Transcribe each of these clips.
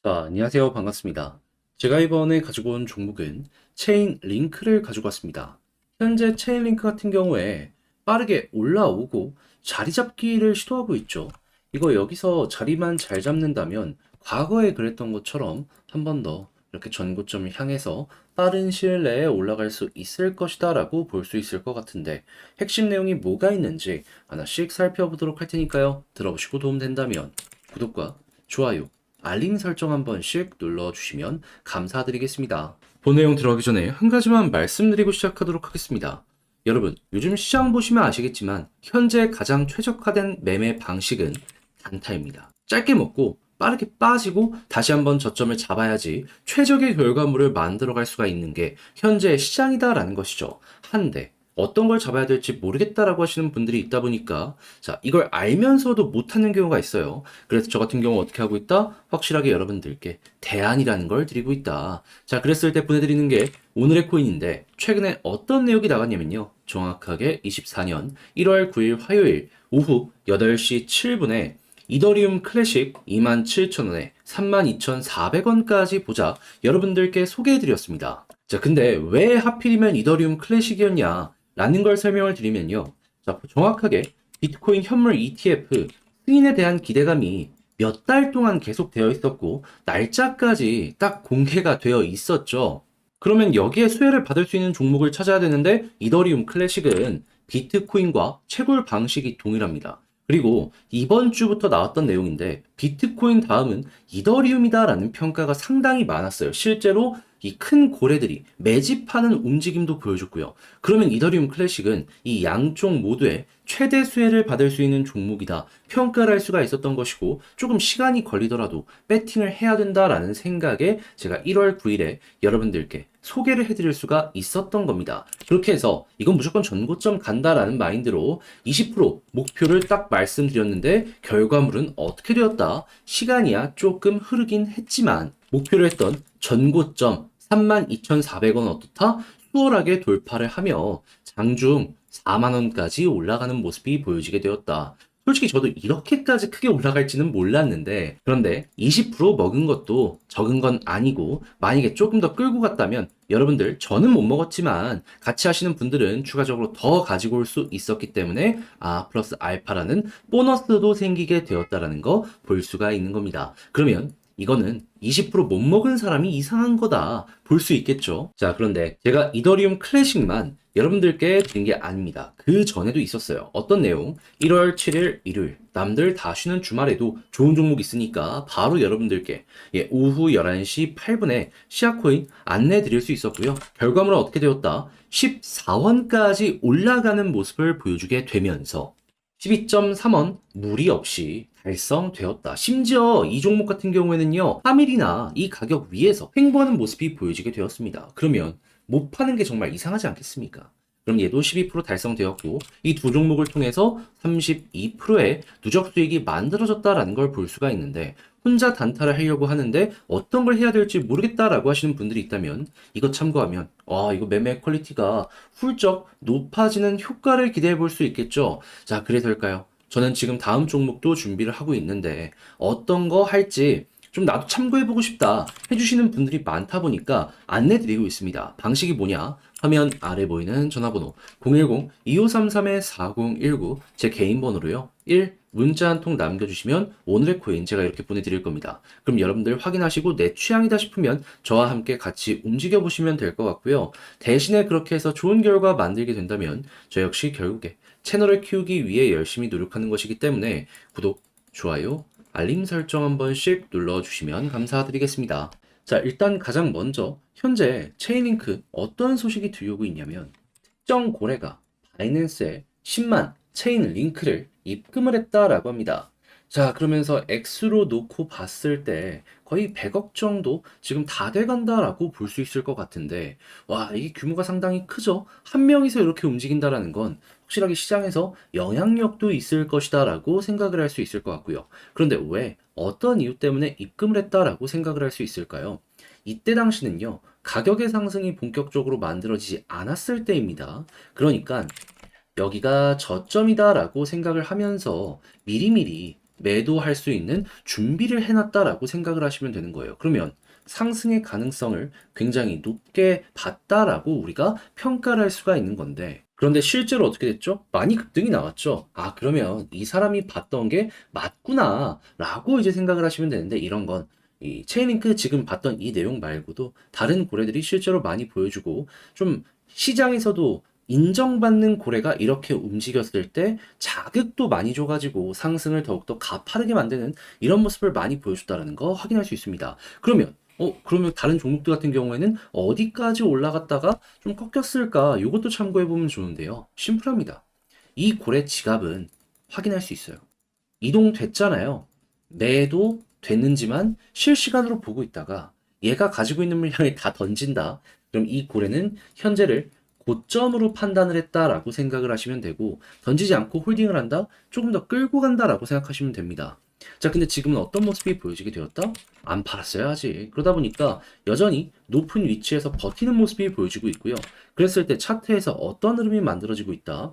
자, 안녕하세요. 반갑습니다. 제가 이번에 가지고 온 종목은 체인 링크를 가지고 왔습니다. 현재 체인 링크 같은 경우에 빠르게 올라오고 자리 잡기를 시도하고 있죠. 이거 여기서 자리만 잘 잡는다면 과거에 그랬던 것처럼 한 번 더 이렇게 전고점을 향해서 빠른 시일 내에 올라갈 수 있을 것이다 라고 볼 수 있을 것 같은데 핵심 내용이 뭐가 있는지 하나씩 살펴보도록 할 테니까요. 들어보시고 도움된다면 구독과 좋아요, 알림 설정 한 번씩 눌러주시면 감사드리겠습니다. 본 내용 들어가기 전에 한 가지만 말씀드리고 시작하도록 하겠습니다. 여러분, 요즘 시장 보시면 아시겠지만 현재 가장 최적화된 매매 방식은 단타입니다. 짧게 먹고 빠르게 빠지고 다시 한번 저점을 잡아야지 최적의 결과물을 만들어갈 수가 있는 게 현재 시장이다라는 것이죠. 한데 어떤 걸 잡아야 될지 모르겠다라고 하시는 분들이 있다 보니까 자, 이걸 알면서도 못하는 경우가 있어요. 그래서 저 같은 경우 어떻게 하고 있다? 확실하게 여러분들께 대안이라는 걸 드리고 있다. 자, 그랬을 때 보내드리는 게 오늘의 코인인데 최근에 어떤 내용이 나갔냐면요. 정확하게 24년 1월 9일 화요일 오후 8시 7분에 이더리움 클래식 27,000원에 32,400원까지 보자 여러분들께 소개해드렸습니다. 자, 근데 왜 하필이면 이더리움 클래식이었냐? 라는 걸 설명을 드리면요. 자, 정확하게 비트코인 현물 ETF 승인에 대한 기대감이 몇 달 동안 계속되어 있었고, 날짜까지 딱 공개가 되어 있었죠. 그러면 여기에 수혜를 받을 수 있는 종목을 찾아야 되는데, 이더리움 클래식은 비트코인과 채굴 방식이 동일합니다. 그리고 이번 주부터 나왔던 내용인데, 비트코인 다음은 이더리움이다라는 평가가 상당히 많았어요. 실제로 이 큰 고래들이 매집하는 움직임도 보여줬고요. 그러면 이더리움 클래식은 이 양쪽 모두에 최대 수혜를 받을 수 있는 종목이다. 평가를 할 수가 있었던 것이고 조금 시간이 걸리더라도 배팅을 해야 된다라는 생각에 제가 1월 9일에 여러분들께 소개를 해드릴 수가 있었던 겁니다. 그렇게 해서 이건 무조건 전고점 간다라는 마인드로 20% 목표를 딱 말씀드렸는데 결과물은 어떻게 되었다? 시간이야 조금 흐르긴 했지만 목표로 했던 전고점 32,400원 어떻다? 수월하게 돌파를 하며 장중 4만원까지 올라가는 모습이 보여지게 되었다. 솔직히 저도 이렇게까지 크게 올라갈지는 몰랐는데, 그런데 20% 먹은 것도 적은 건 아니고, 만약에 조금 더 끌고 갔다면, 여러분들, 저는 못 먹었지만, 같이 하시는 분들은 추가적으로 더 가지고 올 수 있었기 때문에, 플러스 알파라는 보너스도 생기게 되었다라는 거 볼 수가 있는 겁니다. 그러면, 이거는 20%못 먹은 사람이 이상한 거다 볼 수 있겠죠. 자, 그런데 제가 이더리움 클래식만 여러분들께 드린 게 아닙니다. 그 전에도 있었어요. 어떤 내용? 1월 7일 일요일 남들 다 쉬는 주말에도 좋은 종목 있으니까 바로 여러분들께 오후 11시 8분에 시아코인 안내 드릴 수 있었고요. 결과물은 어떻게 되었다? 14원까지 올라가는 모습을 보여주게 되면서 12.3원 무리 없이 달성되었다. 심지어 이 종목 같은 경우에는요, 3일이나 이 가격 위에서 횡보하는 모습이 보여지게 되었습니다. 그러면 못 파는 게 정말 이상하지 않겠습니까? 그럼 얘도 12% 달성되었고 이 두 종목을 통해서 32%의 누적 수익이 만들어졌다라는 걸 볼 수가 있는데 혼자 단타를 하려고 하는데 어떤 걸 해야 될지 모르겠다라고 하시는 분들이 있다면 이거 참고하면 이거 매매 퀄리티가 훌쩍 높아지는 효과를 기대해 볼 수 있겠죠. 자, 그래서일까요? 저는 지금 다음 종목도 준비를 하고 있는데 어떤 거 할지 좀 나도 참고해보고 싶다 해주시는 분들이 많다 보니까 안내드리고 있습니다. 방식이 뭐냐? 화면 아래 보이는 전화번호 010-2533-4019 제 개인 번호로요. 1. 문자 한 통 남겨주시면 오늘의 코인 제가 이렇게 보내드릴 겁니다. 그럼 여러분들 확인하시고 내 취향이다 싶으면 저와 함께 같이 움직여보시면 될 것 같고요. 대신에 그렇게 해서 좋은 결과 만들게 된다면 저 역시 결국에 채널을 키우기 위해 열심히 노력하는 것이기 때문에 구독, 좋아요, 알림 설정 한 번씩 눌러주시면 감사드리겠습니다. 자, 일단 가장 먼저 현재 체인링크 어떤 소식이 들려오고 있냐면 특정 고래가 바이낸스에 10만 체인 링크를 입금을 했다라고 합니다. 자, 그러면서 액수로 놓고 봤을 때 거의 100억 정도 지금 다 돼간다라고 볼 수 있을 것 같은데, 와, 이게 규모가 상당히 크죠? 한 명이서 이렇게 움직인다라는 건 확실하게 시장에서 영향력도 있을 것이다라고 생각을 할 수 있을 것 같고요. 그런데 왜, 어떤 이유 때문에 입금을 했다라고 생각을 할 수 있을까요? 이때 당시는요, 가격의 상승이 본격적으로 만들어지지 않았을 때입니다. 그러니까 여기가 저점이다라고 생각을 하면서 미리미리 매도할 수 있는 준비를 해놨다라고 생각을 하시면 되는 거예요. 그러면 상승의 가능성을 굉장히 높게 봤다라고 우리가 평가를 할 수가 있는 건데, 그런데 실제로 어떻게 됐죠? 많이 급등이 나왔죠. 아, 그러면 이 사람이 봤던 게 맞구나 라고 이제 생각을 하시면 되는데, 이런 건 이 체인링크 지금 봤던 이 내용 말고도 다른 고래들이 실제로 많이 보여주고, 좀 시장에서도 인정받는 고래가 이렇게 움직였을 때 자극도 많이 줘가지고 상승을 더욱더 가파르게 만드는 이런 모습을 많이 보여줬다는 거 확인할 수 있습니다. 그러면 다른 종목들 같은 경우에는 어디까지 올라갔다가 좀 꺾였을까? 이것도 참고해 보면 좋은데요. 심플합니다. 이 고래 지갑은 확인할 수 있어요. 이동됐잖아요. 매도 됐는지만 실시간으로 보고 있다가 얘가 가지고 있는 물량을 다 던진다. 그럼 이 고래는 현재를 고점으로 판단을 했다라고 생각을 하시면 되고, 던지지 않고 홀딩을 한다? 조금 더 끌고 간다라고 생각하시면 됩니다. 자, 근데 지금은 어떤 모습이 보여지게 되었다? 안 팔았어요, 아직. 그러다 보니까 여전히 높은 위치에서 버티는 모습이 보여지고 있고요. 그랬을 때 차트에서 어떤 흐름이 만들어지고 있다?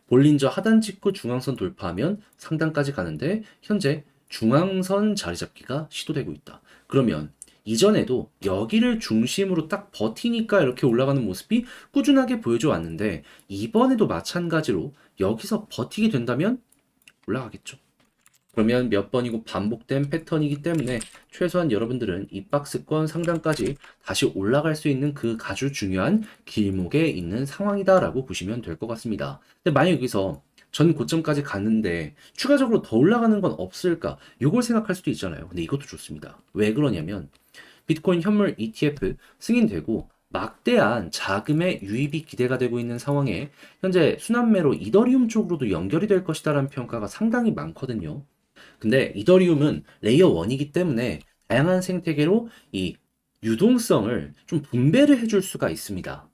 볼린저 하단 찍고 중앙선 돌파하면 상단까지 가는데 현재 중앙선 자리 잡기가 시도되고 있다. 그러면 이전에도 여기를 중심으로 딱 버티니까 이렇게 올라가는 모습이 꾸준하게 보여줘 왔는데, 이번에도 마찬가지로 여기서 버티게 된다면 올라가겠죠. 그러면 몇 번이고 반복된 패턴이기 때문에 최소한 여러분들은 이 박스권 상단까지 다시 올라갈 수 있는 그 아주 중요한 길목에 있는 상황이다라고 보시면 될 것 같습니다. 근데 만약 여기서 전 고점까지 갔는데 추가적으로 더 올라가는 건 없을까? 이걸 생각할 수도 있잖아요. 근데 이것도 좋습니다. 왜 그러냐면 비트코인 현물 ETF 승인되고 막대한 자금의 유입이 기대가 되고 있는 상황에 현재 순환매로 이더리움 쪽으로도 연결이 될 것이다라는 평가가 상당히 많거든요. 근데 이더리움은 레이어 1이기 때문에 다양한 생태계로 이 유동성을 좀 분배를 해줄 수가 있습니다.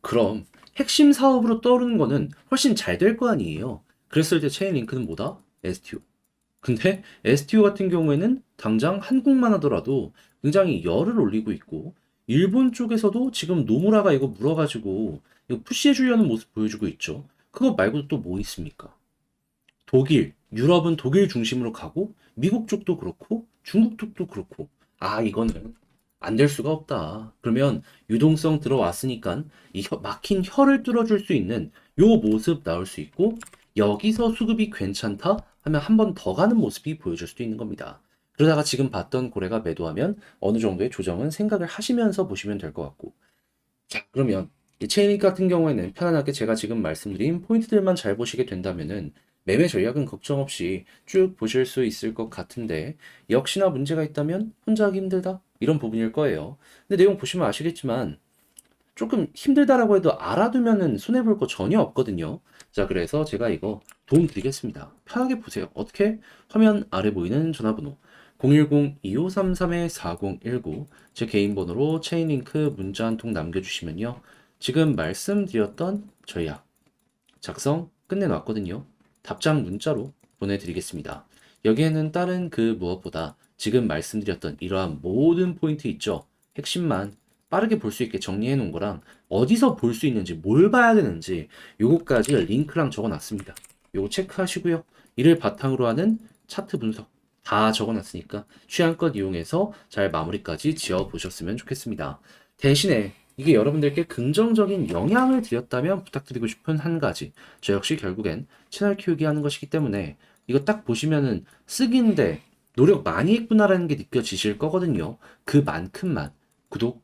그럼 핵심 사업으로 떠오르는 거는 훨씬 잘 될 거 아니에요. 그랬을 때 체인링크는 뭐다? STO. 근데 STO 같은 경우에는 당장 한국만 하더라도 굉장히 열을 올리고 있고, 일본 쪽에서도 지금 노무라가 이거 물어가지고 이거 푸시해 주려는 모습 보여주고 있죠. 그거 말고도 또 뭐 있습니까? 독일, 유럽은 독일 중심으로 가고, 미국 쪽도 그렇고, 중국 쪽도 그렇고, 아, 이거는 안 될 수가 없다. 그러면 유동성 들어왔으니까 이 막힌 혀를 뚫어줄 수 있는 요 모습 나올 수 있고, 여기서 수급이 괜찮다 하면 한 번 더 가는 모습이 보여줄 수도 있는 겁니다. 그러다가 지금 봤던 고래가 매도하면 어느 정도의 조정은 생각을 하시면서 보시면 될 것 같고. 자, 그러면 이 체인링크 같은 경우에는 편안하게 제가 지금 말씀드린 포인트들만 잘 보시게 된다면은 매매 전략은 걱정 없이 쭉 보실 수 있을 것 같은데, 역시나 문제가 있다면 혼자 하기 힘들다? 이런 부분일 거예요. 근데 내용 보시면 아시겠지만 조금 힘들다라고 해도 알아두면은 손해볼 거 전혀 없거든요. 자, 그래서 제가 이거 도움 드리겠습니다. 편하게 보세요. 어떻게? 화면 아래 보이는 전화번호 010-2533-4019, 제 개인 번호로 체인링크 문자 한 통 남겨주시면요, 지금 말씀드렸던 전략 작성 끝내놨거든요. 답장 문자로 보내드리겠습니다. 여기에는 다른 그 무엇보다 지금 말씀드렸던 이러한 모든 포인트 있죠. 핵심만 빠르게 볼 수 있게 정리해 놓은 거랑 어디서 볼 수 있는지, 뭘 봐야 되는지 요거까지 링크랑 적어놨습니다. 요거 체크하시고요. 이를 바탕으로 하는 차트 분석 다 적어놨으니까 취향껏 이용해서 잘 마무리까지 지어보셨으면 좋겠습니다. 대신에 이게 여러분들께 긍정적인 영향을 드렸다면 부탁드리고 싶은 한 가지, 저 역시 결국엔 채널 키우기 하는 것이기 때문에 이거 딱 보시면은 쓰기인데 노력 많이 했구나라는 게 느껴지실 거거든요. 그만큼만 구독,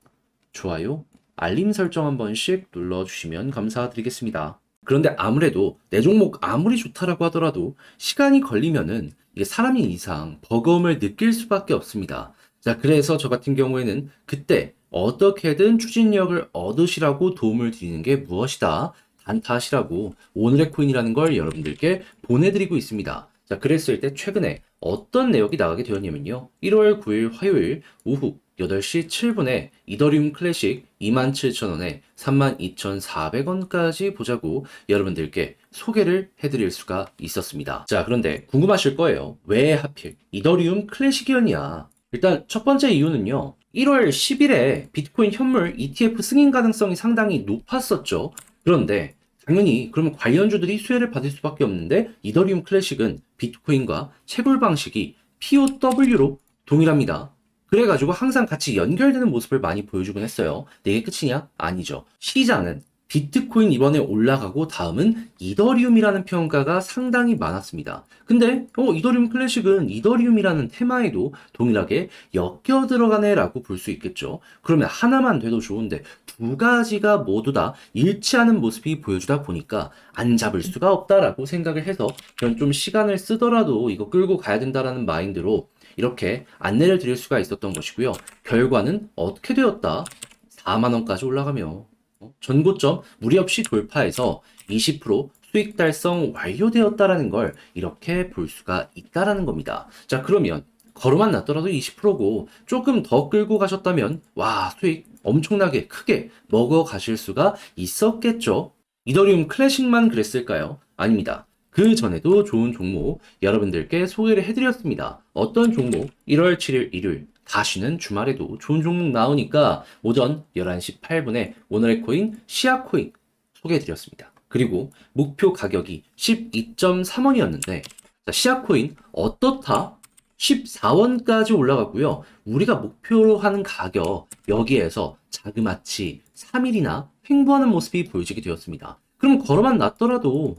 좋아요, 알림 설정 한 번씩 눌러주시면 감사드리겠습니다. 그런데 아무래도 내 종목 아무리 좋다라고 하더라도 시간이 걸리면은 이게 사람이 이상 버거움을 느낄 수밖에 없습니다. 자, 그래서 저 같은 경우에는 그때 어떻게든 추진력을 얻으시라고 도움을 드리는 게 무엇이다, 단타하시라고 오늘의 코인이라는 걸 여러분들께 보내드리고 있습니다. 자, 그랬을 때 최근에 어떤 내역이 나가게 되었냐면요, 1월 9일 화요일 오후 8시 7분에 이더리움 클래식 27,000원에 32,400원까지 보자고 여러분들께 소개를 해드릴 수가 있었습니다. 자, 그런데 궁금하실 거예요. 왜 하필 이더리움 클래식이었냐? 일단 첫 번째 이유는요, 1월 10일에 비트코인 현물 ETF 승인 가능성이 상당히 높았었죠. 그런데 당연히 그러면 관련주들이 수혜를 받을 수밖에 없는데 이더리움 클래식은 비트코인과 채굴 방식이 POW로 동일합니다. 그래가지고 항상 같이 연결되는 모습을 많이 보여주곤 했어요. 근데 이게 끝이냐? 아니죠. 시장은 비트코인 이번에 올라가고 다음은 이더리움이라는 평가가 상당히 많았습니다. 근데 이더리움 클래식은 이더리움이라는 테마에도 동일하게 엮여 들어가네라고 볼 수 있겠죠. 그러면 하나만 돼도 좋은데 두 가지가 모두 다 일치하는 모습이 보여주다 보니까 안 잡을 수가 없다라고 생각을 해서 그런 좀 시간을 쓰더라도 이거 끌고 가야 된다라는 마인드로 이렇게 안내를 드릴 수가 있었던 것이고요. 결과는 어떻게 되었다? 4만 원까지 올라가며 전고점 무리 없이 돌파해서 20% 수익 달성 완료되었다라는 걸 이렇게 볼 수가 있다라는 겁니다. 자, 그러면 걸음만 났더라도 20%고 조금 더 끌고 가셨다면 와, 수익 엄청나게 크게 먹어 가실 수가 있었겠죠. 이더리움 클래식만 그랬을까요? 아닙니다. 그 전에도 좋은 종목 여러분들께 소개를 해드렸습니다. 어떤 종목? 1월 7일 일요일 다시는 주말에도 좋은 종목 나오니까 오전 11시 8분에 오늘의 코인 시아코인 소개해드렸습니다. 그리고 목표 가격이 12.3원이었는데 시아코인 어떻다? 14원까지 올라갔고요. 우리가 목표로 하는 가격 여기에서 자그마치 3일이나 횡보하는 모습이 보여지게 되었습니다. 그럼 걸어만 놨더라도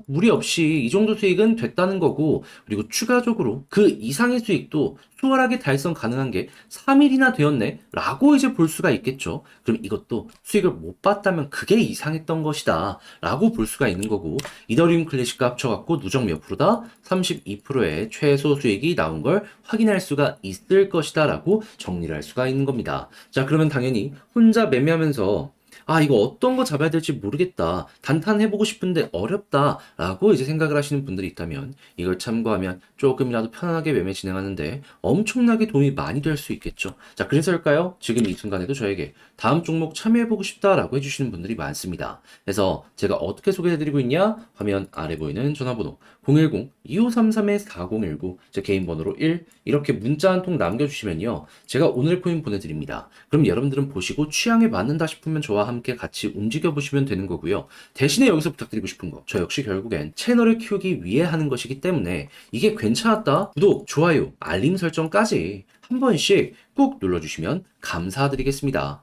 무리 없이 이 정도 수익은 됐다는 거고, 그리고 추가적으로 그 이상의 수익도 수월하게 달성 가능한 게 3일이나 되었네 라고 이제 볼 수가 있겠죠. 그럼 이것도 수익을 못 봤다면 그게 이상했던 것이다 라고 볼 수가 있는 거고, 이더리움 클래식과 합쳐갖고 누적 몇 프로다? 32%의 최소 수익이 나온 걸 확인할 수가 있을 것이다 라고 정리를 할 수가 있는 겁니다. 자, 그러면 당연히 혼자 매매하면서 이거 어떤 거 잡아야 될지 모르겠다. 단탄해보고 싶은데 어렵다. 라고 이제 생각을 하시는 분들이 있다면 이걸 참고하면 조금이라도 편안하게 매매 진행하는데 엄청나게 도움이 많이 될 수 있겠죠. 자, 그래서일까요? 지금 이 순간에도 저에게 다음 종목 참여해보고 싶다라고 해주시는 분들이 많습니다. 그래서 제가 어떻게 소개해드리고 있냐? 화면 아래 보이는 전화번호 010-2533-4019 제 개인 번호로 1 이렇게 문자 한 통 남겨주시면요. 제가 오늘 코인 보내드립니다. 그럼 여러분들은 보시고 취향에 맞는다 싶으면 저와 함께 같이 움직여보시면 되는 거고요. 대신에 여기서 부탁드리고 싶은 거, 저 역시 결국엔 채널을 키우기 위해 하는 것이기 때문에 이게 괜찮았다? 구독, 좋아요, 알림 설정까지 한 번씩 꼭 눌러주시면 감사드리겠습니다.